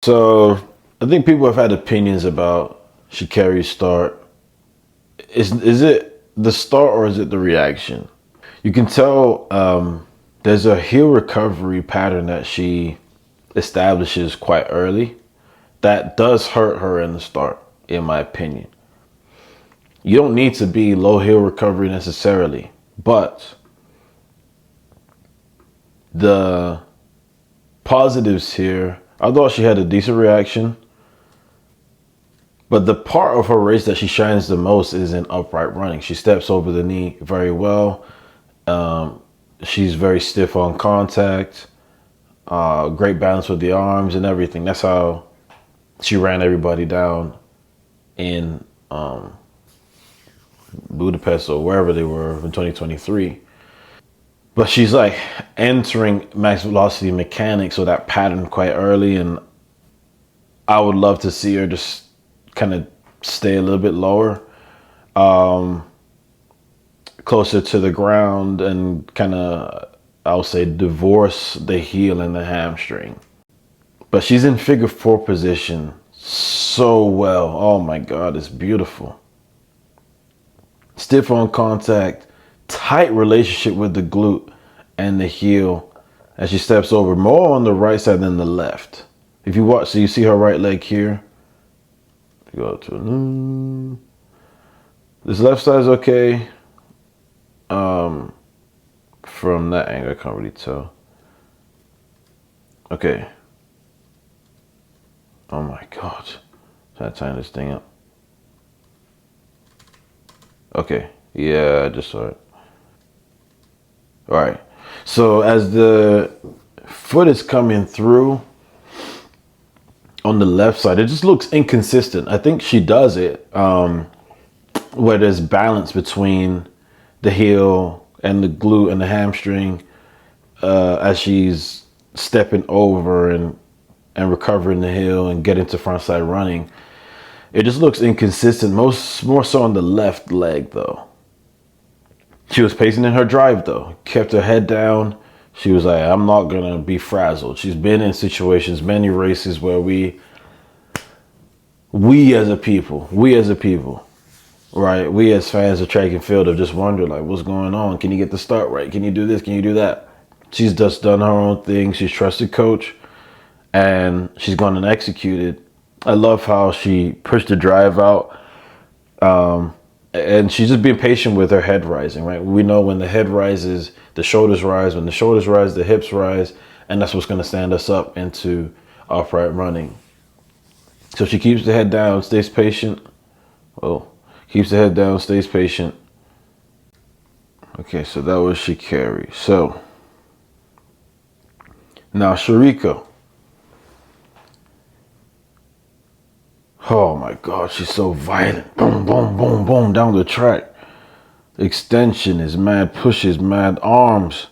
So I think people have had opinions about Sha'Carri's start. Is it the start or is it the reaction? You can tell there's a heel recovery pattern that she establishes quite early that does hurt her in the start, in my opinion. You don't need to be low heel recovery necessarily, but the positives here, I thought she had a decent reaction. But the part of her race that she shines the most is in upright running. She steps over the knee very well. She's very stiff on contact. Great balance with the arms and everything. That's how she ran everybody down in Budapest or wherever they were in 2023. But she's like entering max velocity mechanics, so that pattern quite early. And I would love to see her just kind of stay a little bit lower, closer to the ground, and kind of, I'll say, divorce the heel and the hamstring. But she's in figure four position so well. Oh my God, it's beautiful. Stiff on contact, tight relationship with the glute and the heel as she steps over, more on the right side than the left. If you watch, so you see her right leg here. Go to this left side is okay. From that angle, I can't really tell. Okay. Oh my God. Trying to tighten this thing up. Okay. Yeah, I just saw it. All right. So as the foot is coming through on the left side, it just looks inconsistent. I think she does it where there's balance between the heel and the glute and the hamstring as she's stepping over and recovering the heel and getting to front side running. It just looks inconsistent, more so on the left leg though. She was pacing in her drive though, kept her head down. She was like, I'm not gonna be frazzled. She's been in situations, many races where we as a people, right? We as fans of track and field have just wondered, like, what's going on? Can you get the start right? Can you do this? Can you do that? She's just done her own thing. She's trusted coach and she's gone and executed. I love how she pushed the drive out. And she's just being patient with her head rising, right? We know when the head rises, the shoulders rise. When the shoulders rise, the hips rise. And that's what's going to stand us up into upright running. So she keeps the head down, stays patient. Oh, keeps the head down, stays patient. Okay, so that was Sha'Carri. So now Sharika. Oh my God, she's so violent. Boom, boom, boom, boom, down the track. Extension is mad, pushes, mad arms.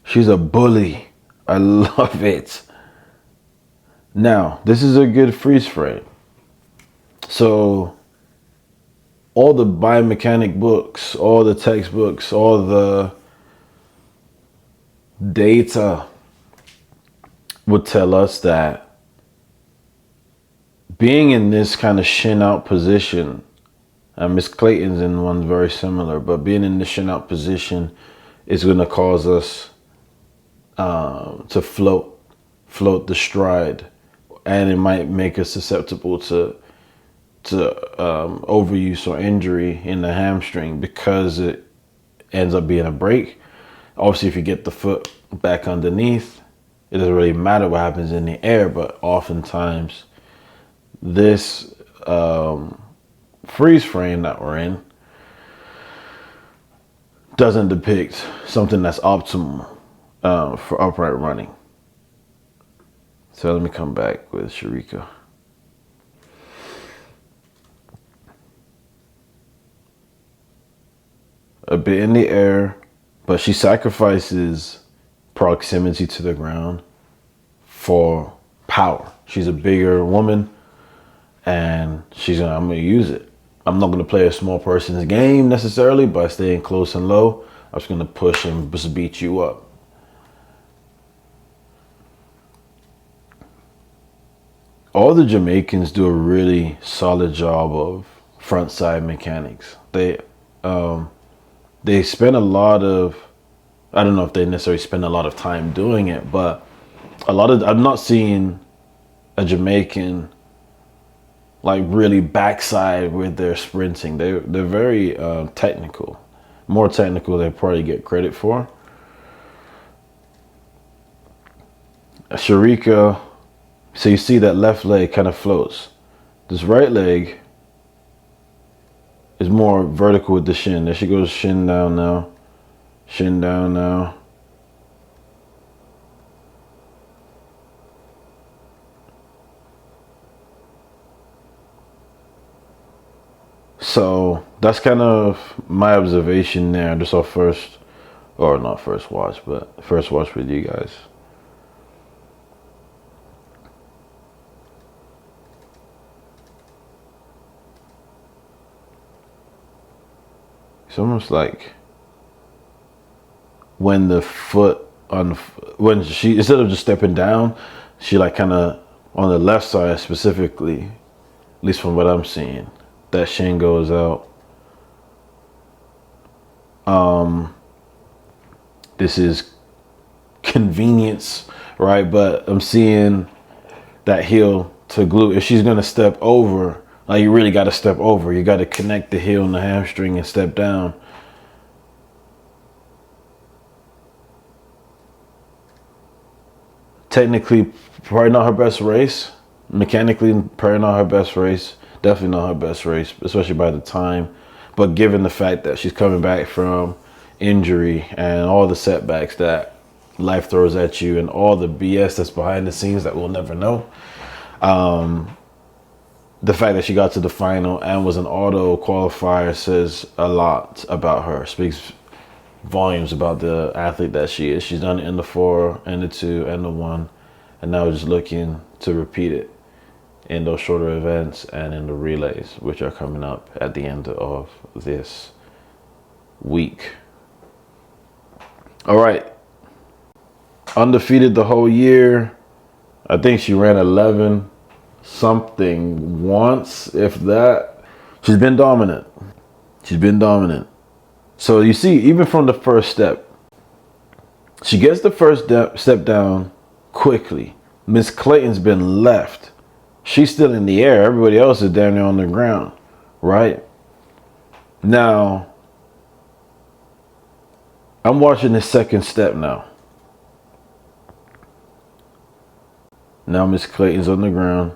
She's a bully. I love it. Now, this is a good freeze frame. So, all the biomechanic books, all the textbooks, all the data would tell us that being in this kind of shin out position, and Miss Clayton's in one very similar, but being in the shin out position is going to cause us to float the stride, and it might make us susceptible to overuse or injury in the hamstring because it ends up being a break. Obviously, if you get the foot back underneath, it doesn't really matter what happens in the air, but oftentimes this freeze frame that we're in doesn't depict something that's optimal for upright running. So let me come back with Sharika. A bit in the air, but she sacrifices proximity to the ground for power. She's a bigger woman and I'm gonna use it. I'm not gonna play a small person's game necessarily by staying close and low. I'm just gonna push and just beat you up. all the Jamaicans do a really solid job of front side mechanics. They spend a lot of, I don't know if they necessarily spend a lot of time doing it, but I'm not seeing a Jamaican like really backside with their sprinting. They're very technical, more technical than they probably get credit for. Sharika, so you see that left leg kind of floats. This right leg is more vertical with the shin. There she goes, shin down now. Shin down now. So that's kind of my observation there. Just our first, or not first watch, but first watch with you guys. It's almost like when the foot when she, instead of just stepping down, she like kind of on the left side specifically, at least from what I'm seeing, that shin goes out. This is convenience, right? But I'm seeing that heel to glute. If she's gonna step over, like you really got to step over. You got to connect the heel and the hamstring and step down. Technically, probably not her best race. Mechanically, probably not her best race. Definitely not her best race, especially by the time. But given the fact that she's coming back from injury and all the setbacks that life throws at you and all the BS that's behind the scenes that we'll never know, the fact that she got to the final and was an auto qualifier says a lot about her. Speaks volumes about the athlete that she is. She's done it in the 4 and the 2 and the 1, and now just looking to repeat it in those shorter events and in the relays, which are coming up at the end of this week. All right, undefeated the whole year. I think she ran 11 something once, if that. She's been dominant. She's been dominant. So you see, even from the first step, she gets the first step down quickly. Miss Clayton's been left. She's still in the air. Everybody else is down there on the ground, right? Now, I'm watching the second step now. Now Miss Clayton's on the ground.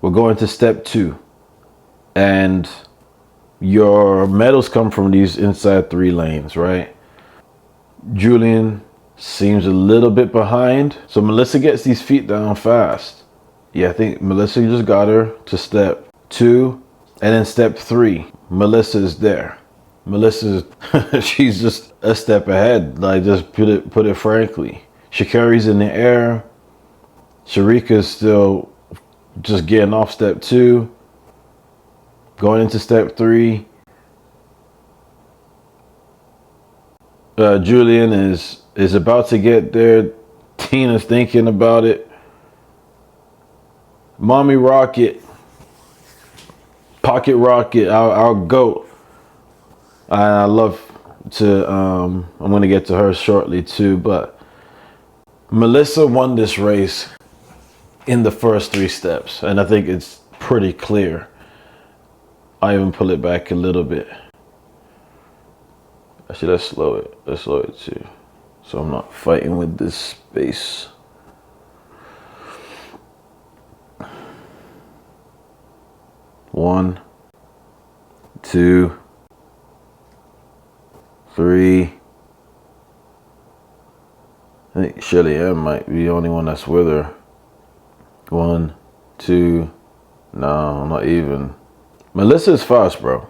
We're going to step 2. And your medals come from these inside 3 lanes, right? Julien seems a little bit behind. So Melissa gets these feet down fast. Yeah, I think Melissa just got her to step 2. And then step 3, Melissa is there. Melissa's, she's just a step ahead. Like, just put it frankly. Sha'Carri's in the air. Sharika's still just getting off step 2. Going into step 3. Julien is about to get there. Tina's thinking about it. Mommy Rocket. Pocket Rocket. Our GOAT. I love to, I'm going to get to her shortly too, but Melissa won this race in the first 3 steps, and I think it's pretty clear. I even pull it back a little bit. Actually, let's slow it. Let's slow it too, so I'm not fighting with this space. One, 2, 3. I think Shelly-Ann might be the only one that's with her. 1, 2. No, not even. Melissa's fast, bro.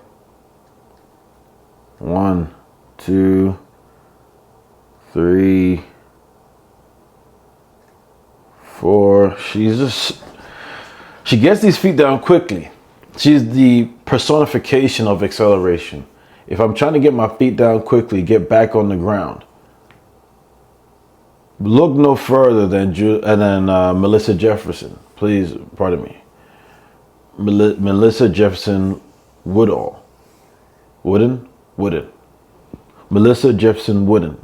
1, 2, 3, 4. She gets these feet down quickly. She's the personification of acceleration. If I'm trying to get my feet down quickly, get back on the ground, Look no further than Melissa Jefferson. Please, pardon me. Melissa Jefferson Woodall. Wooden? Wooden. Melissa Jefferson Wooden.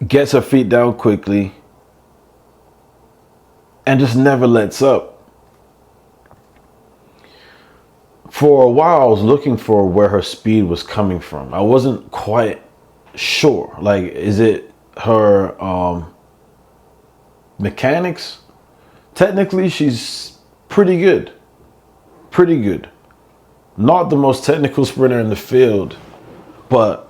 Gets her feet down quickly and just never lets up. For a while, I was looking for where her speed was coming from. I wasn't quite sure. Like, is it her mechanics? Technically, she's pretty good. Pretty good. Not the most technical sprinter in the field, but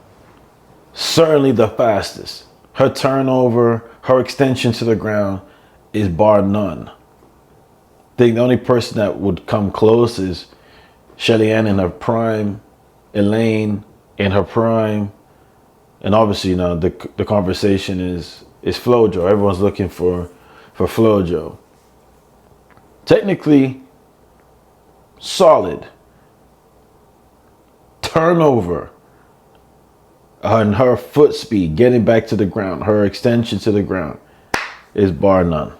certainly the fastest. Her turnover, her extension to the ground is bar none. I think the only person that would come close is Shelly-Ann in her prime, Elaine in her prime, and obviously, you know, the conversation is Flo Jo. Everyone's looking for Flo Jo. Technically, solid. Turnover and her foot speed, getting back to the ground, her extension to the ground is bar none.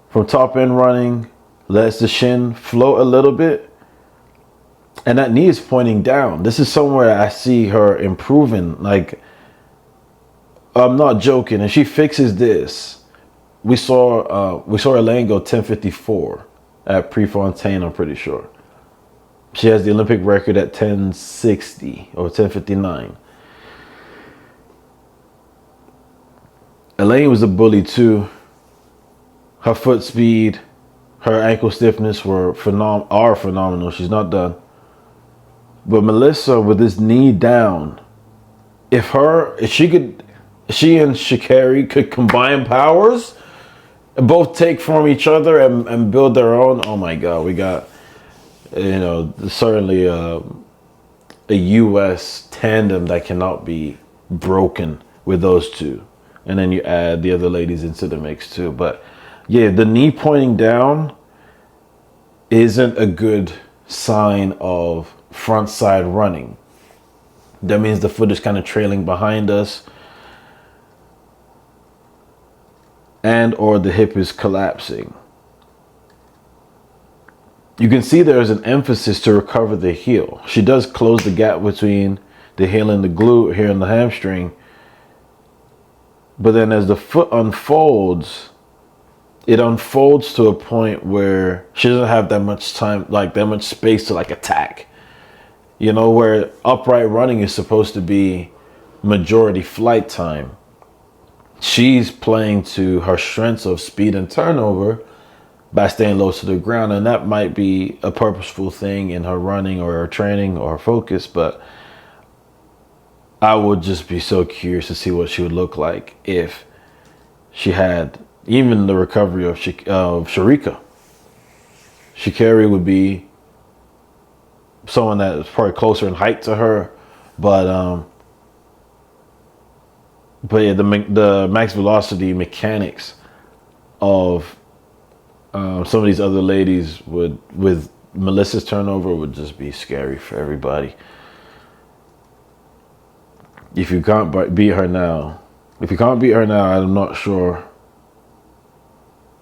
From top end running, lets the shin float a little bit. And that knee is pointing down. This is somewhere I see her improving. Like, I'm not joking. If she fixes this, we saw Elaine go 10:54 at Prefontaine, I'm pretty sure. She has the Olympic record at 10:60 or 10:59. Elaine was a bully too. Her foot speed, her ankle stiffness are phenomenal. She's not done. But Melissa, with this knee down, if she and Sha'Carri could combine powers and both take from each other and build their own, oh my God, we got, you know, certainly a U.S. tandem that cannot be broken with those two. And then you add the other ladies into the mix too. But yeah, the knee pointing down isn't a good sign of front side running. That means the foot is kind of trailing behind us and or the hip is collapsing. You can see there's an emphasis to recover the heel. She does close the gap between the heel and the glute here in the hamstring. But then as the foot unfolds, it unfolds to a point where she doesn't have that much time, like that much space to like attack. You know, where upright running is supposed to be majority flight time. She's playing to her strengths of speed and turnover by staying low to the ground. And that might be a purposeful thing in her running or her training or her focus. But I would just be so curious to see what she would look like if she had even the recovery of Sharika. Sha'Carri would be someone that is probably closer in height to her, but yeah, the max velocity mechanics of some of these other ladies with Melissa's turnover would just be scary for everybody. If you can't beat her now, I'm not sure.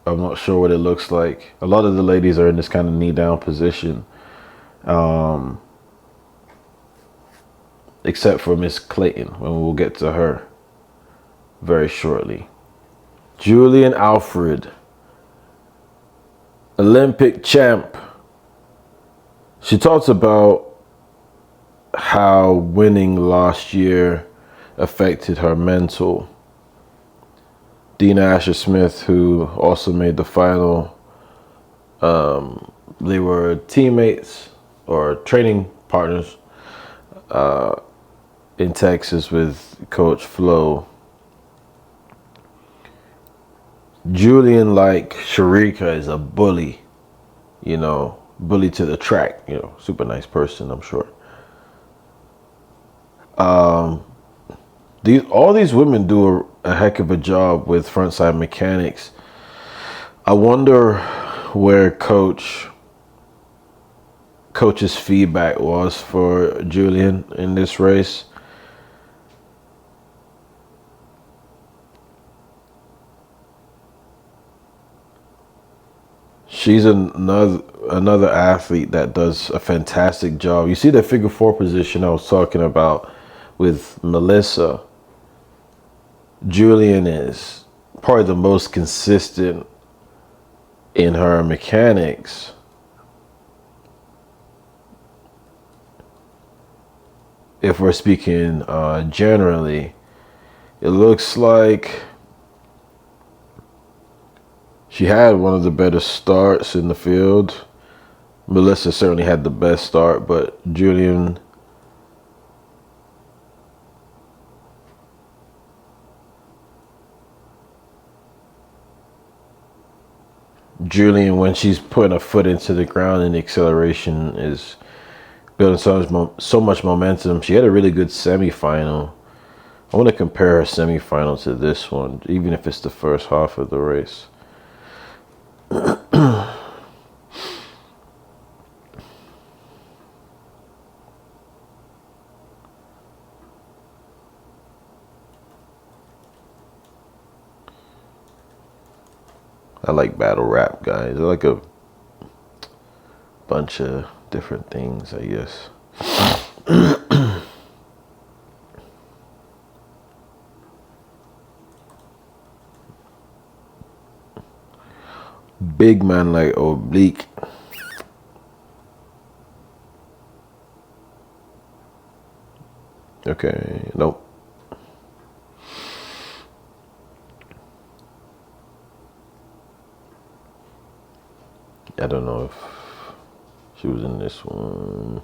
I'm not sure what it looks like. A lot of the ladies are in this kind of knee down position. Except for Miss Clayton, when we'll get to her very shortly. Julien Alfred, Olympic champ. She talks about how winning last year affected her mental. Dina Asher-Smith, who also made the final, they were teammates or training partners in Texas with Coach Flo. Julien, like Sharika, is a bully, you know, bully to the track, you know, super nice person, I'm sure. All these women do a heck of a job with frontside mechanics. I wonder where Coach coach's feedback was for Julien in this race. She's another athlete that does a fantastic job. You see the figure 4 position I was talking about with Melissa. Julien is probably the most consistent in her mechanics. If we're speaking generally, it looks like she had one of the better starts in the field. Melissa certainly had the best start, but Julien when she's putting her foot into the ground and the acceleration is building so much momentum. She had a really good semifinal. I want to compare her semifinal to this one, even if it's the first half of the race. I like battle rap, guys. I like a bunch of different things, I guess. Big man like Oblique. Okay, nope. I don't know if she was in this one.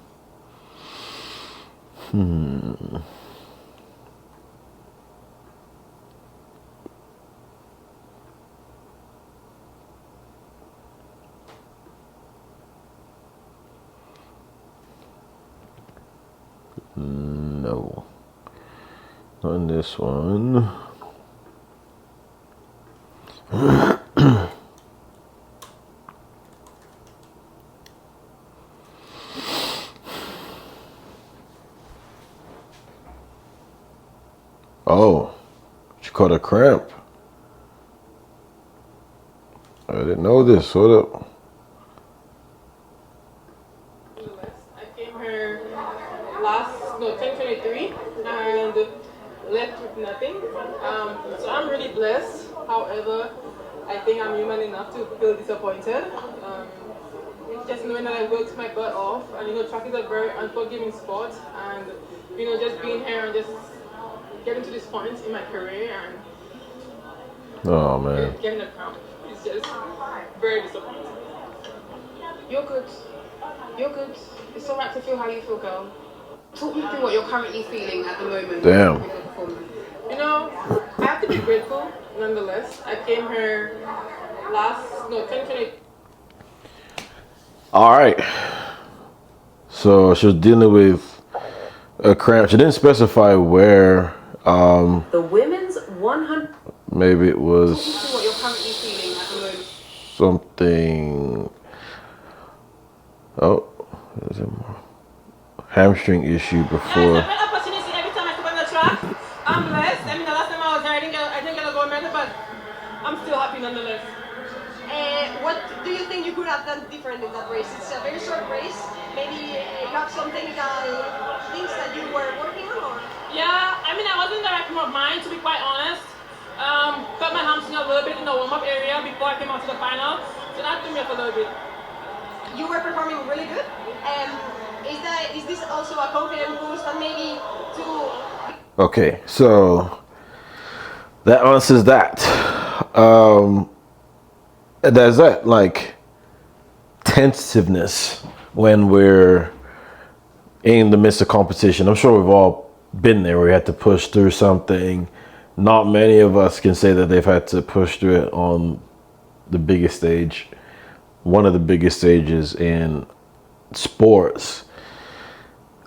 No, not in this one. Oh, she caught a cramp. I didn't know this. Hold up. I came here 2023 and left with nothing. So I'm really blessed. However, I think I'm human enough to feel disappointed. Just knowing that I worked my butt off, and track is a very unforgiving sport, and just being here and just getting to this point in my career and Oh man. getting a crown is just very disappointing. You're good. You're good. It's alright to feel how you feel, girl. Talk me through what you're currently feeling at the moment. Damn. With your performance. I have to be grateful nonetheless. I came here 2020. All right. So she was dealing with a cramp. She didn't specify where. The women's 100. Maybe it was Talk me through what you're currently feeling at the moment. something. Oh, there's a hamstring issue before. Guys, I've opportunity every time I step on the track. I'm blessed. The last time I was here, I didn't get a gold medal, but I'm still happy nonetheless. What do you think you could have done different in that race? It's a very short race. Maybe you have some technical things that you were working on? Or? Yeah, I wasn't in the right frame of mind, to be quite honest. Cut my hamstring a little bit in the warm-up area before I came out to the final, so that threw me off a little bit. You were performing really good. Is this also a confidence boost and maybe to... Okay, so that answers that. There's that like tentativeness when we're in the midst of competition. I'm sure we've all been there where we had to push through something. Not many of us can say that they've had to push through it on the biggest stage, one of the biggest stages in sports.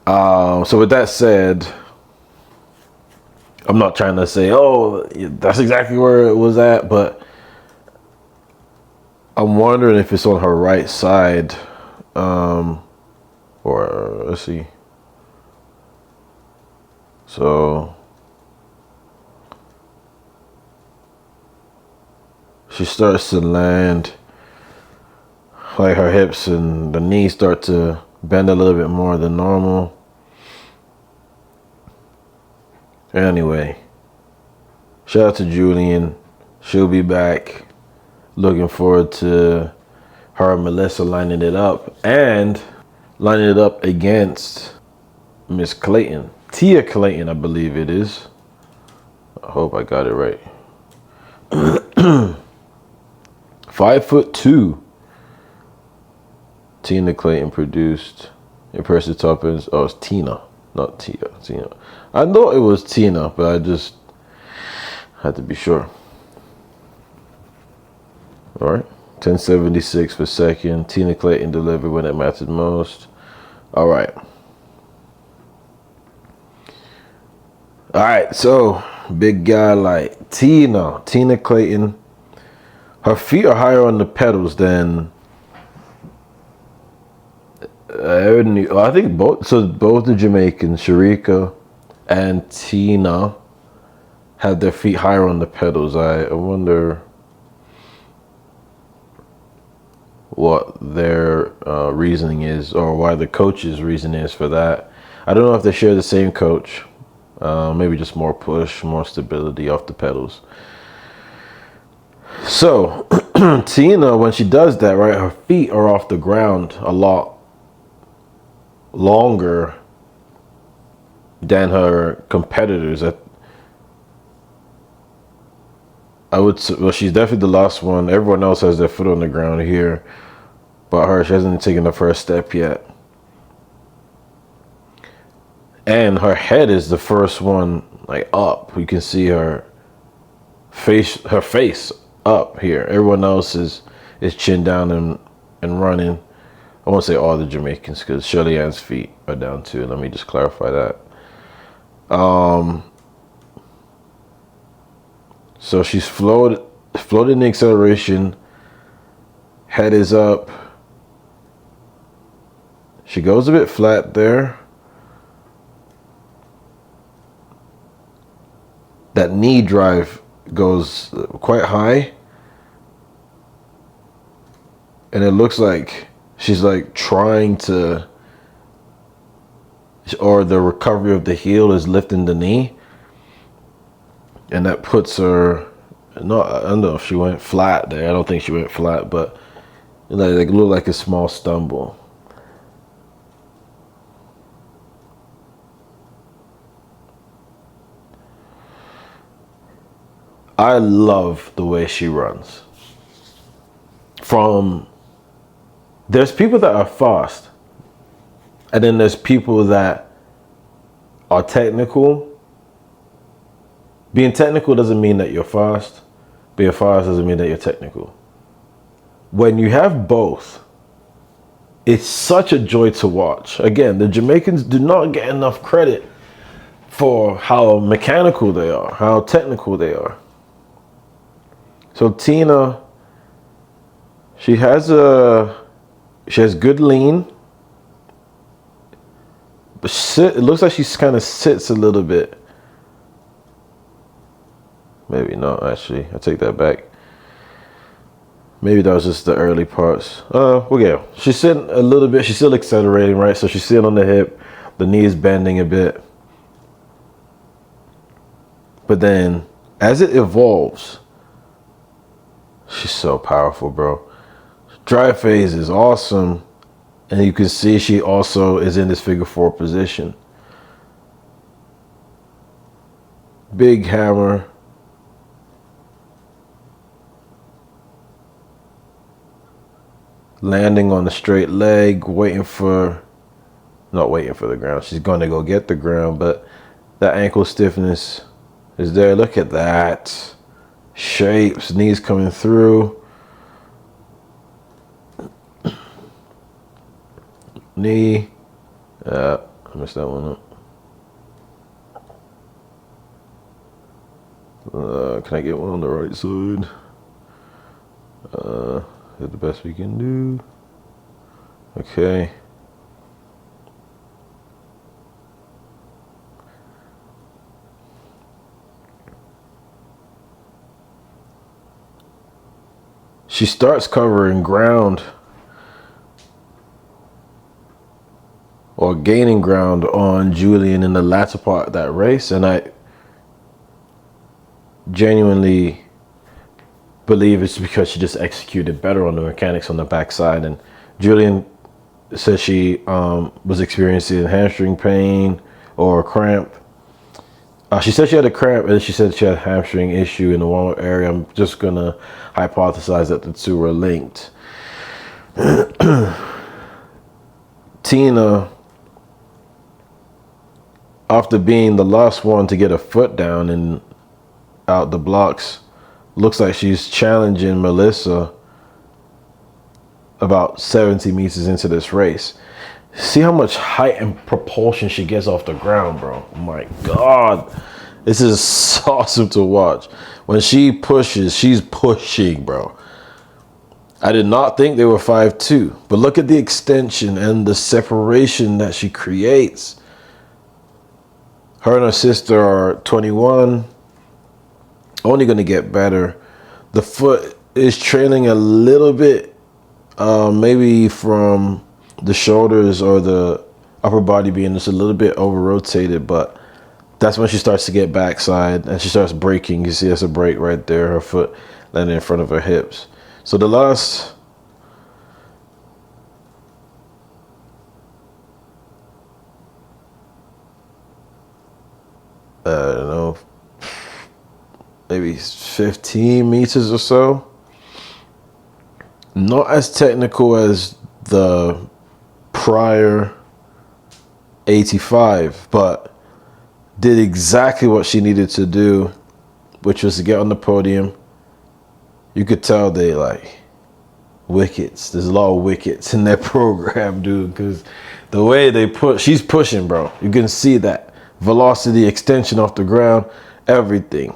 So with that said, I'm not trying to say, oh, that's exactly where it was at, but I'm wondering if it's on her right side. Or let's see. So she starts to land, like her hips and the knees start to bend a little bit more than normal. Anyway, shout out to Julien. She'll be back. Looking forward to her and Melissa lining it up and lining it up against Miss Clayton. Tia Clayton, I believe it is. I hope I got it right. 5'2". Tina Clayton produced Impressive Toppings. Oh, it's Tina, not Tia. Tina. I know it was Tina, but I just had to be sure. All right. 1076 per second. Tina Clayton delivered when it mattered most. All right. All right. So big guy like Tina Clayton. Her feet are higher on the pedals than I think both. So both the Jamaicans, Sharika and Tina, have their feet higher on the pedals. I wonder what their reasoning is, or why the coach's reason is for that. I don't know if they share the same coach. Maybe just more push, more stability off the pedals. So Tina, when she does that, right, her feet are off the ground a lot longer than her competitors. I would say, well, she's definitely the last one. Everyone else has their foot on the ground here, but her, she hasn't taken the first step yet. And her head is the first one, like, up. You can see her face up here. Everyone else is chin down and running. I won't say all the Jamaicans, because Shelly-Ann's feet are down too. Let me just clarify that. So she's floating the acceleration. Head is up. She goes a bit flat there. That knee drive goes quite high. And it looks like she's like trying to, or the recovery of the heel is lifting the knee. And that puts her, no, I don't know if she went flat there. I don't think she went flat, but it like looked like a small stumble. I love the way she runs. There's people that are fast, and then there's people that are technical. Being technical doesn't mean that you're fast. Being fast doesn't mean that you're technical. When you have both, it's such a joy to watch. Again, the Jamaicans do not get enough credit for how mechanical they are, how technical they are. So Tina, she has good lean, but it looks like she kind of sits a little bit. Maybe not, actually. I take that back. Maybe that was just the early parts. Well, yeah. She's sitting a little bit. She's still accelerating, right? So she's sitting on the hip. The knee is bending a bit. But then, as it evolves, she's so powerful, bro. Drive phase is awesome. And you can see she also is in this figure 4 position. Big hammer. Landing on the straight leg, not waiting for the ground. She's going to go get the ground, but that ankle stiffness is there. Look at that. Shapes, knees coming through. Knee. I messed that one up. Can I get one on the right side? Is the best we can do. Okay. she starts covering ground or gaining ground on Julien in the latter part of that race, and I genuinely believe it's because she just executed better on the mechanics on the backside. And Julien said she was experiencing hamstring pain or cramp. She said she had a cramp, and she said she had a hamstring issue in the warm-up area. I'm just gonna hypothesize that the two were linked. Tina, after being the last one to get a foot down and out the blocks, looks like she's challenging Melissa about 70 meters into this race. See how much height and propulsion she gets off the ground, bro. Oh my God. This is awesome to watch. When she pushes, she's pushing, bro. I did not think they were 5'2", but look at the extension and the separation that she creates. Her and her sister are 21. Only going to get better. The foot is trailing a little bit, maybe from the shoulders or the upper body being just a little bit over rotated, but that's when she starts to get backside and she starts braking. You see there's a break right there, her foot landing in front of her hips. So the last I don't know, maybe 15 meters or so. Not as technical as the prior 85, but did exactly what she needed to do, which was to get on the podium. You could tell they like wickets. There's a lot of wickets in that program, dude, because the way they push, she's pushing, bro. You can see that velocity, extension off the ground, everything.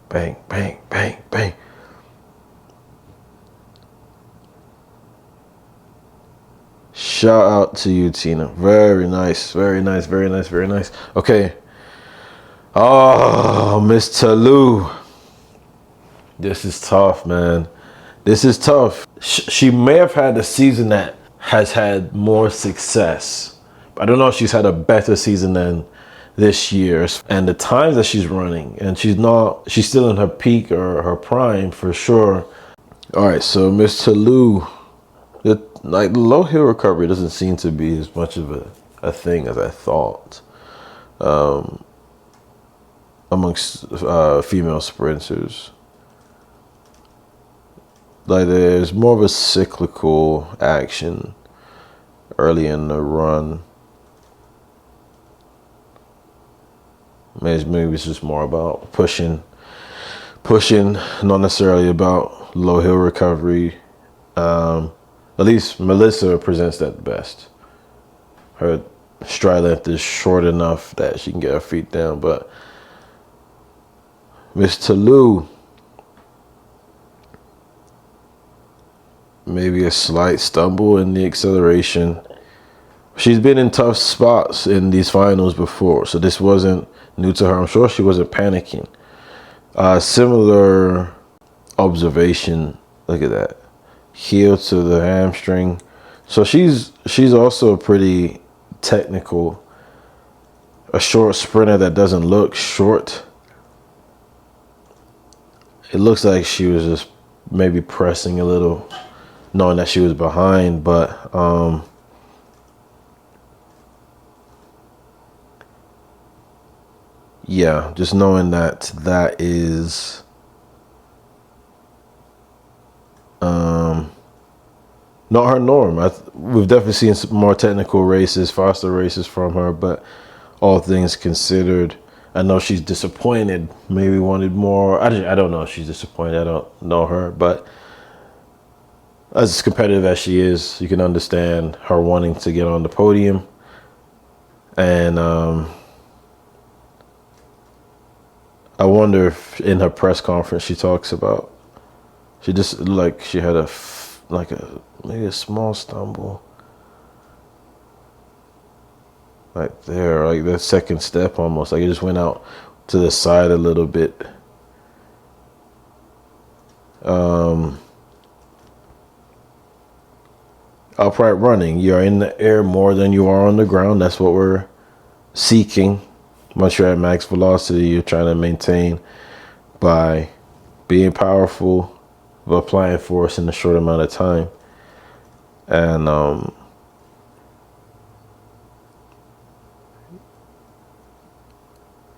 Bang, bang, bang, bang. Shout out to you, Tina. Very nice, very nice, very nice, very nice. Okay. Oh, Miss Talou. This is tough, man. This is tough. She may have had a season that has had more success. I don't know if she's had a better season than this year. And the times that she's running, and she's still in her peak or her prime for sure. All right, so Miss Talou, the low hill recovery doesn't seem to be as much of a thing as I thought amongst female sprinters. Like there's more of a cyclical action early in the run. Maybe it's just more about pushing, not necessarily about low hill recovery. At least Melissa presents that the best. Her stride length is short enough that she can get her feet down, but Miss Talou, maybe a slight stumble in the acceleration. She's been in tough spots in these finals before, so this wasn't new to her. I'm sure she wasn't panicking. Similar observation. Look at that. Heel to the hamstring. So she's also pretty technical. A short sprinter that doesn't look short. It looks like she was just maybe pressing a little, knowing that she was behind, but yeah, just knowing that is not her norm. We've definitely seen some more technical races, faster races from her, but all things considered, I know she's disappointed, maybe wanted more. I don't know if she's disappointed. I don't know her, but as competitive as she is, you can understand her wanting to get on the podium. And I wonder if in her press conference she talks about, she just like she had maybe a small stumble. Like there, like the second step almost. Like it just went out to the side a little bit. Upright running. You're in the air more than you are on the ground. That's what we're seeking. Once you're at max velocity, you're trying to maintain by being powerful, but applying force in a short amount of time. And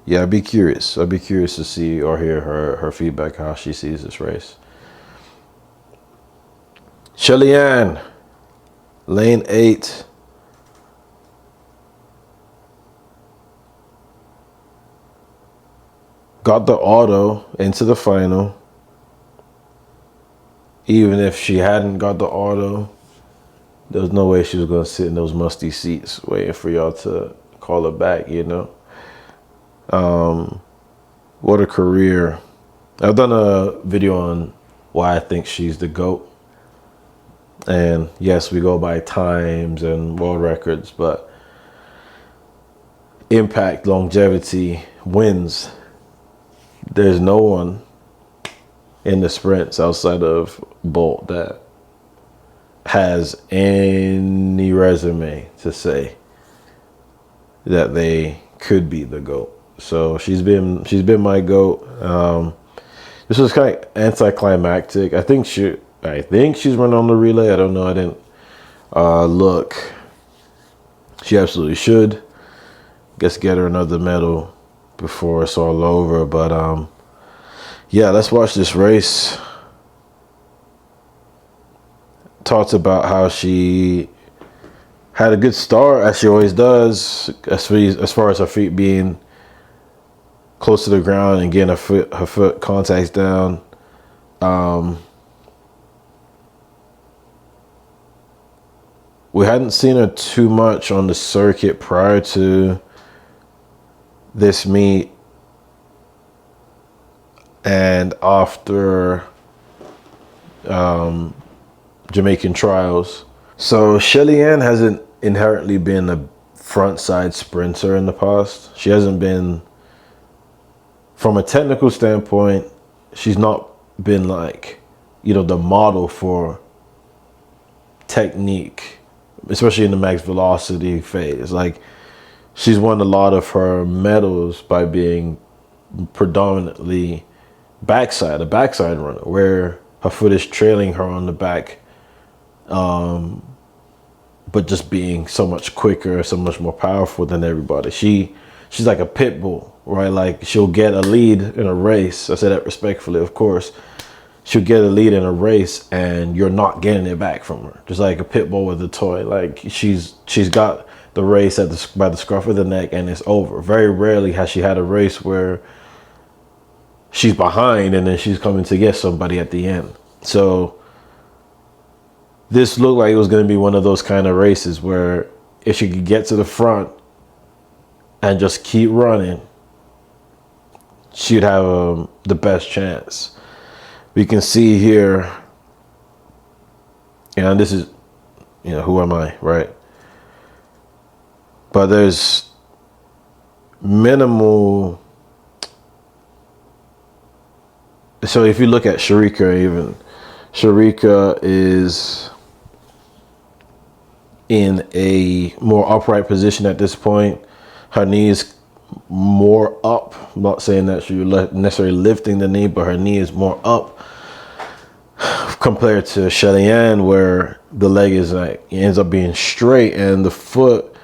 yeah, I'd be curious. I'd be curious to see or hear her feedback, how she sees this race. Shelly-Ann, lane 8. Got the auto into the final. Even if she hadn't got the auto, there was no way she was going to sit in those musty seats waiting for y'all to call her back, you know? What a career. I've done a video on why I think she's the GOAT. And yes, we go by times and world records, but impact, longevity, wins. There's no one in the sprints outside of Bolt that has any resume to say that they could be the GOAT. So she's been my GOAT. This was kind of anticlimactic. I think she's running on the relay. I don't know. I didn't look. She absolutely should. Guess get her another medal before it's all over. But yeah, let's watch this race. Talked about how she had a good start, as she always does, as far as her feet being close to the ground and getting her foot contacts down. We hadn't seen her too much on the circuit prior to this meet, and after Jamaican trials. So Shelly-Ann hasn't inherently been a front side sprinter in the past. She hasn't been, from a technical standpoint, she's not been like, you know, the model for technique, especially in the max velocity phase. Like, she's won a lot of her medals by being predominantly a backside runner, where her foot is trailing her on the back, but just being so much quicker, so much more powerful than everybody. She's like a pit bull, right? Like, she'll get a lead in a race. I say that respectfully, of course. She'll get a lead in a race and you're not getting it back from her. Just like a pit bull with a toy. Like, she's got the race by the scruff of the neck and it's over. Very rarely has she had a race where she's behind and then she's coming to get somebody at the end. So this looked like it was going to be one of those kind of races where if she could get to the front and just keep running, she'd have the best chance. We can see here, and this is, you know, who am I, right? But there's minimal. So if you look at Sha'Carri is in a more upright position at this point. Her knee is more up. I'm not saying that she's necessarily lifting the knee, but her knee is more up compared to Shelly-Ann, where the leg is like, it ends up being straight, and the foot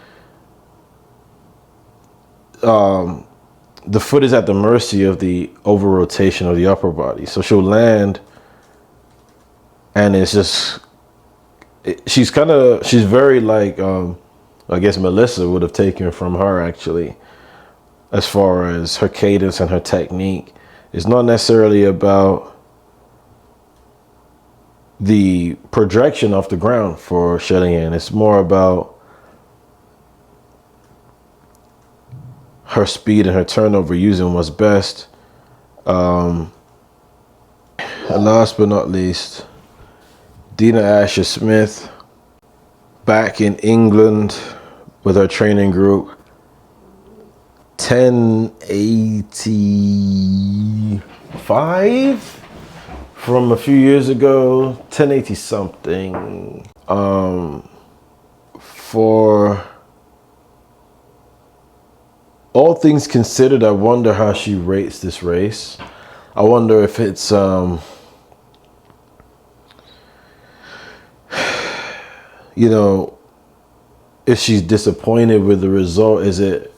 is at the mercy of the over rotation of the upper body. So she'll land, and it's just, she's very like, I guess Melissa would have taken from her, actually, as far as her cadence and her technique. It's not necessarily about the projection off the ground for Shelly-Ann. It's more about her speed and her turnover, using what's best. And last but not least, Dina Asher Smith, back in England with her training group. 1085 from a few years ago, 1080 something. For all things considered, I wonder how she rates this race. I wonder if it's you know, if she's disappointed with the result. Is it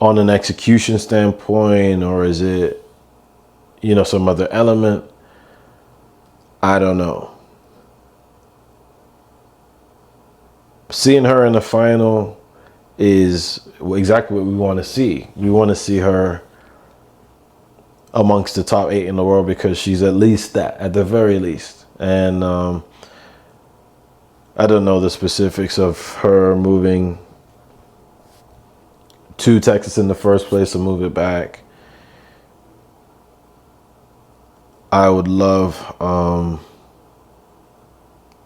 on an execution standpoint, or is it, you know, some other element? I don't know. Seeing her in the final is exactly what we want to see. We want to see her amongst the top 8 in the world, because she's at least that, at the very least. And I don't know the specifics of her moving to Texas in the first place, to move it back. I would love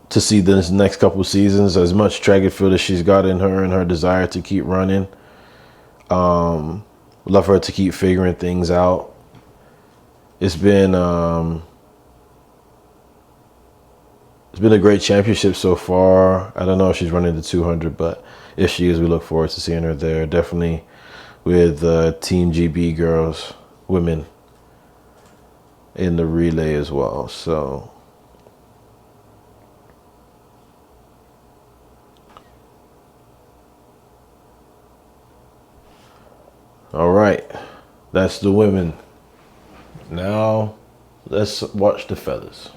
to see this next couple seasons, as much track and field as she's got in her and her desire to keep running. Love for her to keep figuring things out. It's been a great championship so far. I don't know if she's running the 200, but if she is, we look forward to seeing her there. Definitely with Team GB girls, women, in the relay as well. So all right, that's the women. Now let's watch the fellas.